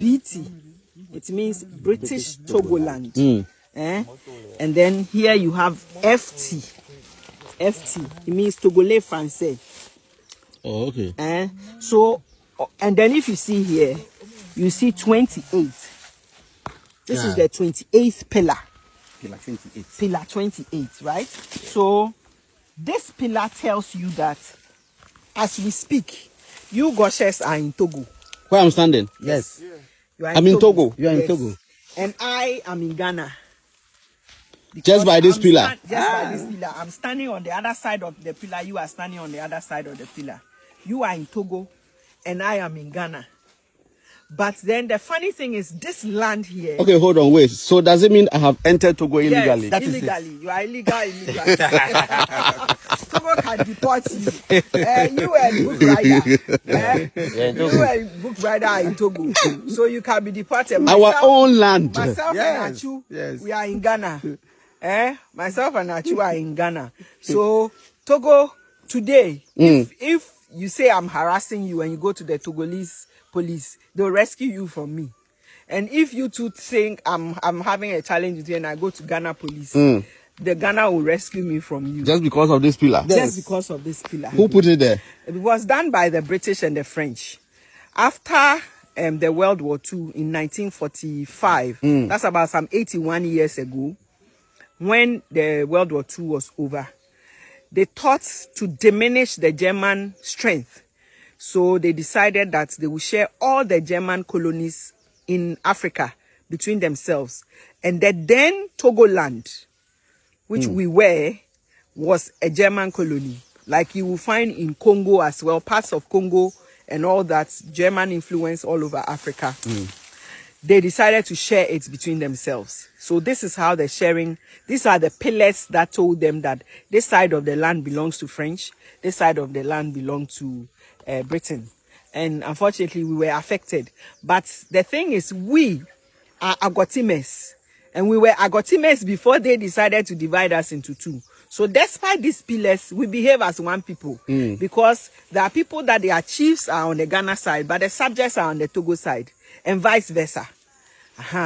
BT. It means British Togoland. And then here you have FT. FT. It means Togolais Français. Oh, okay. So, and then if you see here, you see 28. This is the 28th pillar. Pillar 28. Pillar 28, right? So, this pillar tells you that as we speak, you Goshes are in Togo. Where I'm standing? Yes. You are I'm in Togo. You are in Togo. And I am in Ghana. Just by this pillar? Just by this pillar. I'm standing on the other side of the pillar. You are standing on the other side of the pillar. You are in Togo, and I am in Ghana. But then the funny thing is, this land here. Okay, hold on, wait. So does it mean I have entered Togo illegally? Yes, illegally. You are illegal. Togo can deport you. You were a book rider. You were a book rider in Togo. So you can be deported. Our own land. Myself and Achu, we are in Ghana. Myself and Achu are in Ghana. So Togo, today, if you say I'm harassing you and you go to the Togolese police, they'll rescue you from me. And if you two think I'm having a challenge with you and I go to Ghana police, the Ghana will rescue me from you. Just because of this pillar? Just because of this pillar. Who put it there? It was done by the British and the French. After the World War II in 1945, that's about some 81 years ago, when the World War II was over, they thought to diminish the German strength. So they decided that they would share all the German colonies in Africa between themselves. And the then Togoland, which we were, was a German colony. Like you will find in Congo as well, parts of Congo and all that, German influence all over Africa. They decided to share it between themselves. So this is how they're sharing. These are the pillars that told them that this side of the land belongs to French, this side of the land belongs to Britain. And unfortunately, we were affected. But the thing is, we are Agotimes. And we were Agotimes before they decided to divide us into two. So despite these pillars, we behave as one people. Because there are people that their chiefs are on the Ghana side, but the subjects are on the Togo side. And vice versa.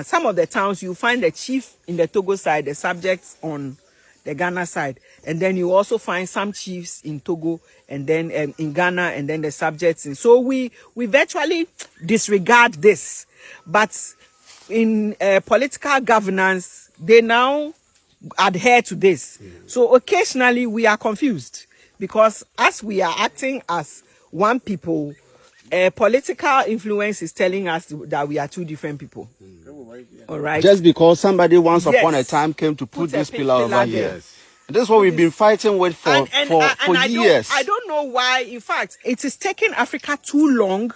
Some of the towns, you find the chief in the Togo side, the subjects on the Ghana side. And then you also find some chiefs in Togo and then in Ghana and then the subjects. And so we virtually disregard this. But in political governance, they now adhere to this. So occasionally we are confused because as we are acting as one people, political influence is telling us that we are two different people. All right. Just because somebody once upon a time came to put this pillar over here. This is what we've been fighting with for years. I don't know why. In fact, it is taking Africa too long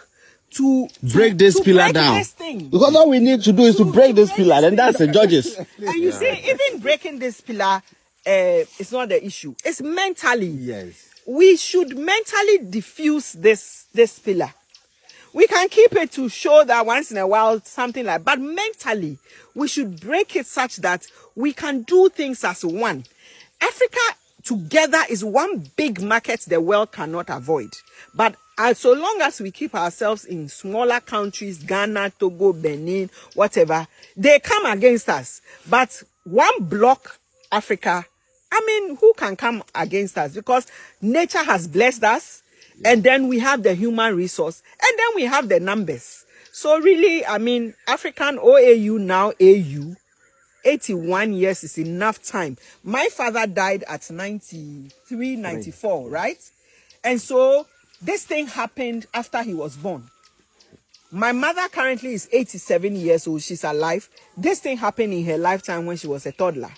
to break this pillar down. Because all we need to do is to break this pillar, and that's the judges. And you see, even breaking this pillar, it's not the issue. It's mentally. Yes. We should mentally diffuse this pillar. We can keep it to show that once in a while something like, but mentally we should break it such that we can do things as one. Africa together is one big market the world cannot avoid. But so long as we keep ourselves in smaller countries, Ghana, Togo, Benin, whatever, they come against us. But one block Africa, I mean, who can come against us? Because nature has blessed us. And then we have the human resource. And then we have the numbers. So really, I mean, African OAU, now AU, 81 years is enough time. My father died at 93, 94, right? And so this thing happened after he was born. My mother currently is 87 years old. She's alive. This thing happened in her lifetime when she was a toddler.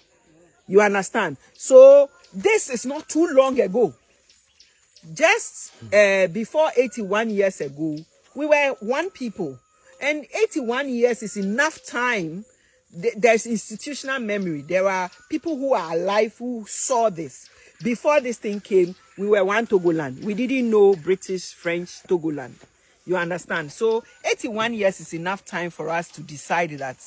You understand? So this is not too long ago. Just before 81 years ago, we were one people. And 81 years is enough time. There's institutional memory. There are people who are alive who saw this. Before this thing came, we were one Togoland. We didn't know British, French, Togoland. You understand? So 81 years is enough time for us to decide that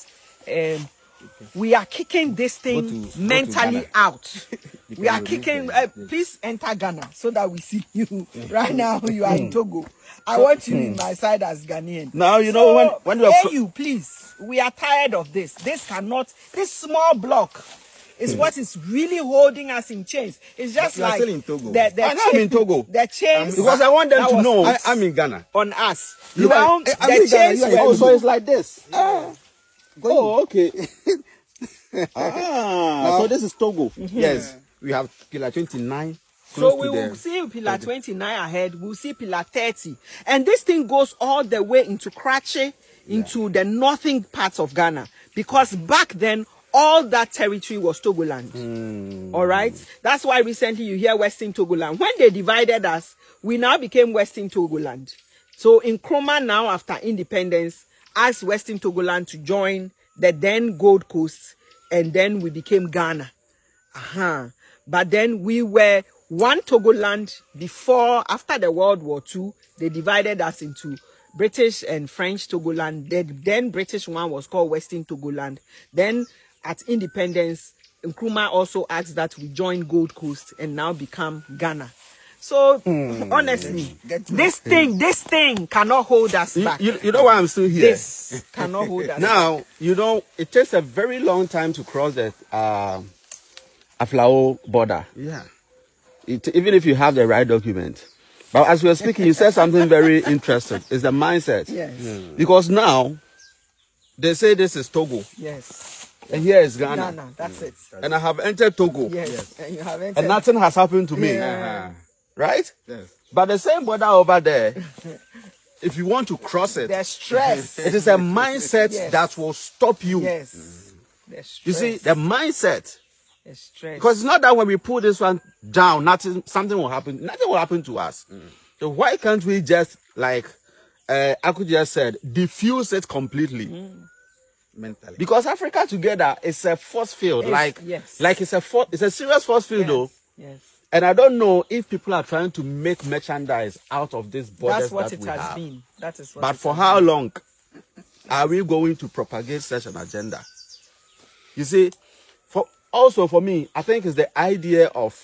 we are kicking this thing mentally out. We are kicking. Please enter Ghana so that we see you. Right now, you are in Togo. I want you in my side as Ghanaian. Now you know when you are. You please. We are tired of this. This cannot. This small block is what is really holding us in chains. It's just like still in Togo. I'm in Togo. The chains because I want them to know I'm in Ghana. on us. You Now, are, the chains were so it's like this. Oh, okay. So this is Togo. Yes, we have Pillar 29. So we will see Pillar 29 ahead. We'll see Pillar 30. And this thing goes all the way into Karachi, into the northern parts of Ghana. Because back then, all that territory was Togoland. All right? That's why recently you hear Western Togoland. When they divided us, we now became Western Togoland. So Nkrumah now, after independence, asked Western Togoland to join the then Gold Coast, and then we became Ghana. But then we were one Togoland after the World War II. They divided us into British and French Togoland. The then British one was called Western Togoland. Then at independence, Nkrumah also asked that we join Gold Coast and now become Ghana. So honestly, this thing cannot hold us back. You know why I'm still here? This cannot hold us now, back. You know, it takes a very long time to cross the Aflao border. Yeah. Even if you have the right document. But as we were speaking, you said something very interesting. It's the mindset. Yes. Because now, they say this is Togo. Yes. And here is Ghana. Ghana, that's it. And I have entered Togo. Yes. And you have entered. And nothing has happened to me. Yeah. Right? Yes. But the same border over there, if you want to cross it, there's stress. It is a mindset that will stop you. Yes. There's stress. You see, the mindset. There's stress. Because it's not that when we pull this one down, something will happen. Nothing will happen to us. So why can't we just, like Aku just said, diffuse it completely? Mentally. Because Africa together is a force field. It's a serious force field though. Yes. And I don't know if people are trying to make merchandise out of this borders. That's what that it we has have. been. That is what. But for how long are we going to propagate such an agenda? You see, for me, I think it's the idea of.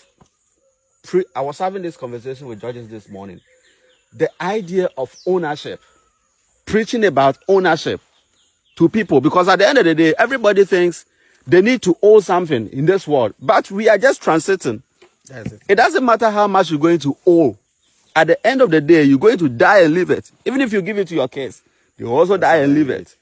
I was having this conversation with judges this morning. The idea of ownership, preaching about ownership to people, because at the end of the day, everybody thinks they need to own something in this world, but we are just transiting. It doesn't matter how much you're going to owe. At the end of the day, you're going to die and leave it. Even if you give it to your kids, you also die and leave it.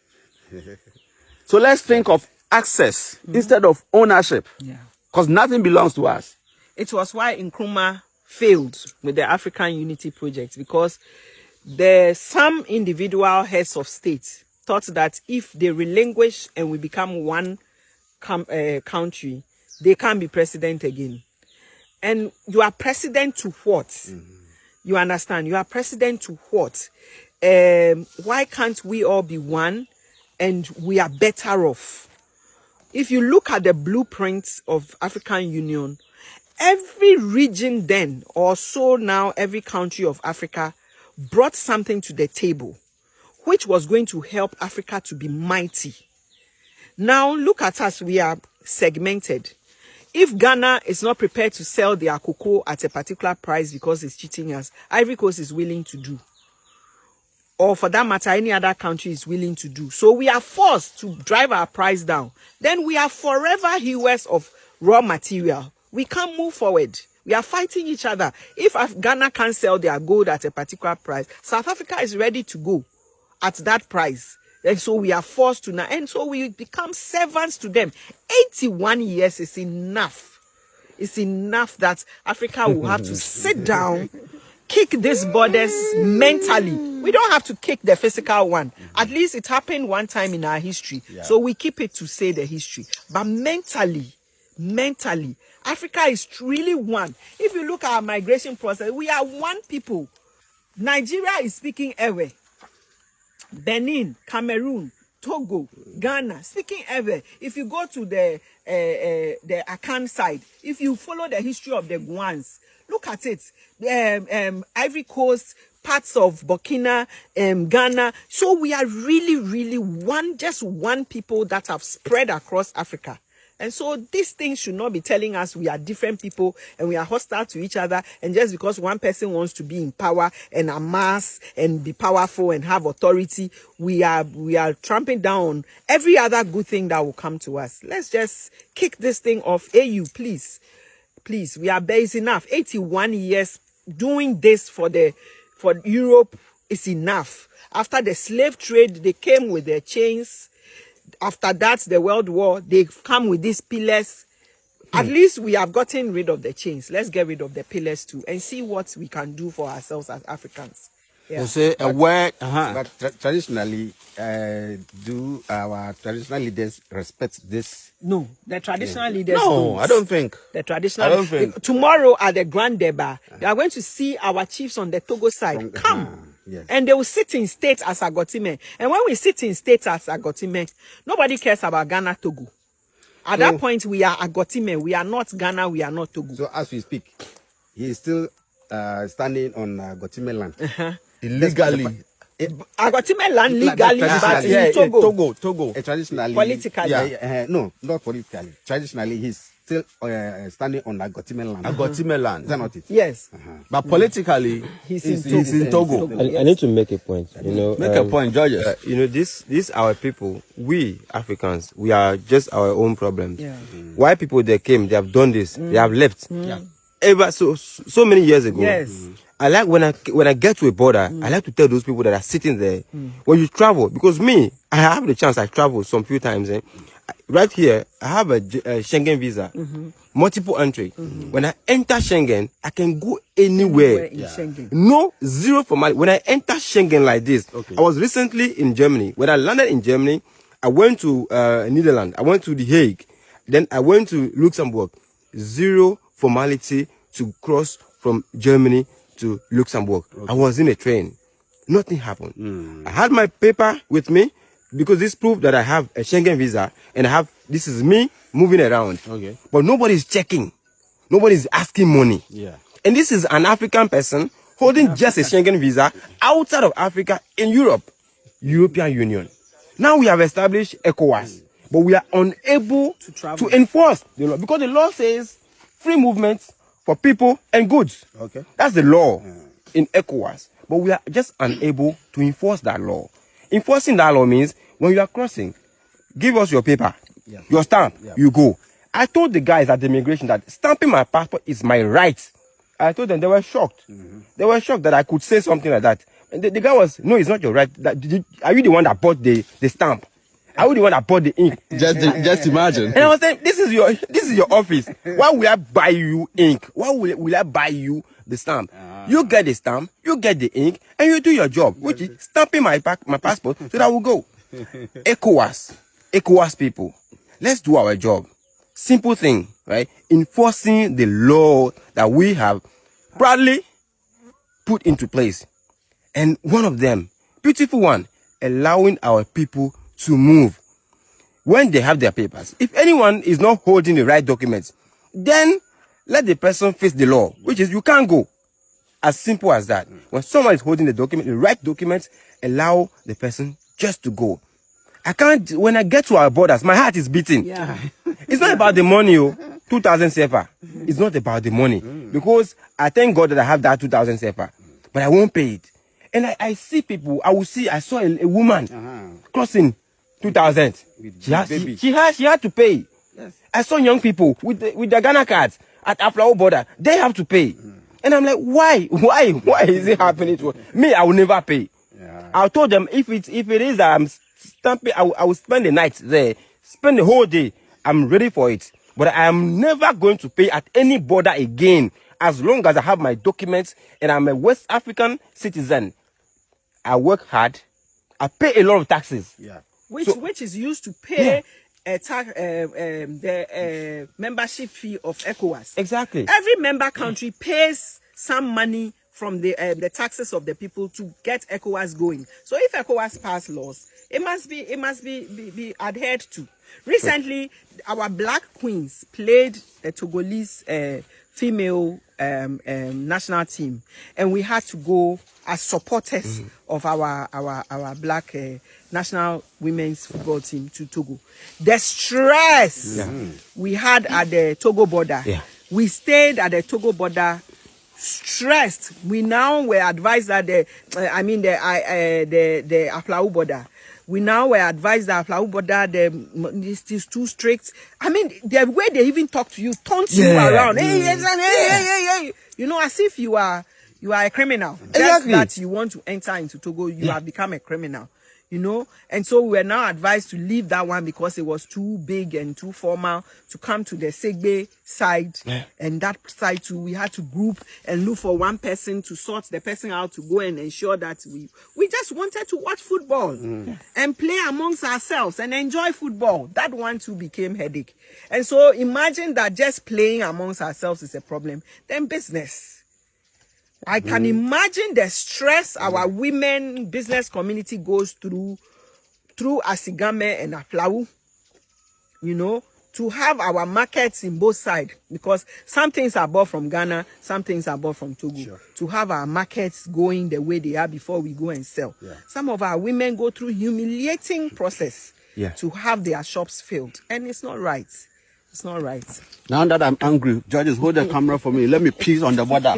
So let's think of access instead of ownership. Yeah. Because nothing belongs to us. It was why Nkrumah failed with the African Unity Project, because some individual heads of state thought that if they relinquish and we become one country, they can't be president again. And you are president to what? You understand? You are president to what? Why can't we all be one and we are better off? If you look at the blueprints of African Union, every region then, or so now every country of Africa, brought something to the table, which was going to help Africa to be mighty. Now look at us, we are segmented. If Ghana is not prepared to sell their cocoa at a particular price because it's cheating us, Ivory Coast is willing to do. Or for that matter, any other country is willing to do. So we are forced to drive our price down. Then we are forever hewers of raw material. We can't move forward. We are fighting each other. If Ghana can't sell their gold at a particular price, South Africa is ready to go at that price. And so we are forced to now. And so we become servants to them. 81 years is enough. It's enough that Africa will have to sit down, kick these borders mentally. We don't have to kick the physical one. At least it happened one time in our history. Yeah. So we keep it to say the history. But mentally, Africa is really one. If you look at our migration process, we are one people. Nigeria is speaking Ewe. Benin, Cameroon, Togo, Ghana, speaking ever. If you go to the Akan side, if you follow the history of the Guans, look at it. Ivory Coast, parts of Burkina, Ghana. So we are really, really just one people that have spread across Africa. And so these things should not be telling us we are different people and we are hostile to each other. And just because one person wants to be in power and amass and be powerful and have authority, we are tramping down every other good thing that will come to us. Let's just kick this thing off. AU, please. Please, we are base enough. 81 years doing this for Europe is enough. After the slave trade, they came with their chains. After that, the World War, they've come with these pillars. At least we have gotten rid of the chains. Let's get rid of the pillars too and see what we can do for ourselves as Africans. Yeah. You say a word. But traditionally, do our traditional leaders respect this? No, the traditional leaders. No, don't. I don't think. The traditional. I don't think. Tomorrow at the Grand Deba, they are going to see our chiefs on the Togo side come. Yes. And they will sit in state as Agotime. And when we sit in state as Agotime, nobody cares about Ghana, Togo. At that point, we are Agotime. We are not Ghana. We are not Togo. So as we speak, he is still standing on Gotime land. Illegally. Agotime land legally, but traditionally, in Togo. Togo. Traditionally. Politically. No, not politically. Traditionally, he's still standing on Gotime land. Agotime land. Is that not it? Yes. But politically, He's in Togo. I need to make a point. You know, Make a point, Georges. You know, this our people. We Africans, we are just our own problems. Yeah. Why people they came, they have done this, they have left. Ever so many years ago. Yes. I like when I get to a border, I like to tell those people that are sitting there, when you travel, because me, I have the chance, I travel some few times. Right here, I have a Schengen visa, multiple entry. When I enter Schengen, I can go anywhere. In Schengen. No, zero formality. When I enter Schengen like this, I was recently in Germany. When I landed in Germany, I went to Netherlands. I went to The Hague. Then I went to Luxembourg. Zero formality to cross from Germany to Luxembourg. I was in a train. Nothing happened. I had my paper with me because this proved that I have a Schengen visa and this is me moving around. Okay. But nobody's checking. Nobody's asking money. Yeah. And this is an African person holding just a Schengen visa outside of Africa in Europe, European Union. Now we have established ECOWAS, but we are unable to enforce the law because the law says free movement for people and goods. Okay. That's the law in ECOWAS, but we are just unable to enforce that law. Enforcing that law means when you are crossing, give us your paper, your stamp, you go. I told the guys at the immigration that stamping my passport is my right. I told them, they were shocked. They were shocked that I could say something like that. And the guy was, no, it's not your right. Are you the one that bought the stamp? Are you the one that bought the ink? Just imagine. And I was saying, this is your office. Why will I buy you ink? Why will I buy you the stamp? You get the stamp, you get the ink, and you do your job, which is stamping my passport so that I will go. ECOWAS people, let's do our job. Simple thing, right? Enforcing the law that we have proudly put into place. And one of them, beautiful one, allowing our people to move when they have their papers. If anyone is not holding the right documents, then let the person face the law, which is you can't go. As simple as that. When someone is holding the right documents, allow the person just to go. I can't, when I get to our borders, my heart is beating. Yeah. It's not about the money, 2,000 CFA. It's not about the money. Because I thank God that I have that 2,000 CFA. But I won't pay it. And I see people, I saw a woman crossing 2,000. She had to pay. Yes. I saw young people with their Ghana cards at Aflao border. They have to pay. And I'm like, why is it happening to me? I will never pay. Yeah. I told them if it is that I'm stamping, I will spend the night there, spend the whole day. I'm ready for it. But I am never going to pay at any border again as long as I have my documents and I'm a West African citizen. I work hard. I pay a lot of taxes. Yeah. Which is used to pay the membership fee of ECOWAS. Exactly. Every member country pays some money from the taxes of the people to get ECOWAS going. So if ECOWAS pass laws, it must be adhered to. Recently, our black queens played a Togolese female national team, and we had to go as supporters of our black national women's football team to Togo. The stress we had at the Togo border, we stayed at the Togo border stressed. We now were advised that the Aflau border. We now were advised that Aflau border, this is too strict. I mean, the way they even talk to you, taunt you around. Hey, you know, as if you are a criminal. Exactly. Just that you want to enter into Togo, you have become a criminal. You know, and so we were now advised to leave that one because it was too big and too formal, to come to the Segbe side. And that side too, we had to group and look for one person to sort the person out to go and ensure that we just wanted to watch football and play amongst ourselves and enjoy football. That one too became headache. And so imagine that just playing amongst ourselves is a problem, then business. I can imagine the stress our women business community goes through Asigame and Aflau, you know, to have our markets in both sides, because some things are bought from Ghana, some things are bought from Togo. To have our markets going the way they are before we go and sell. Some of our women go through humiliating process to have their shops filled, and it's not right. It's not right. Now that I'm angry, judges, hold the camera for me. Let me peace on the border.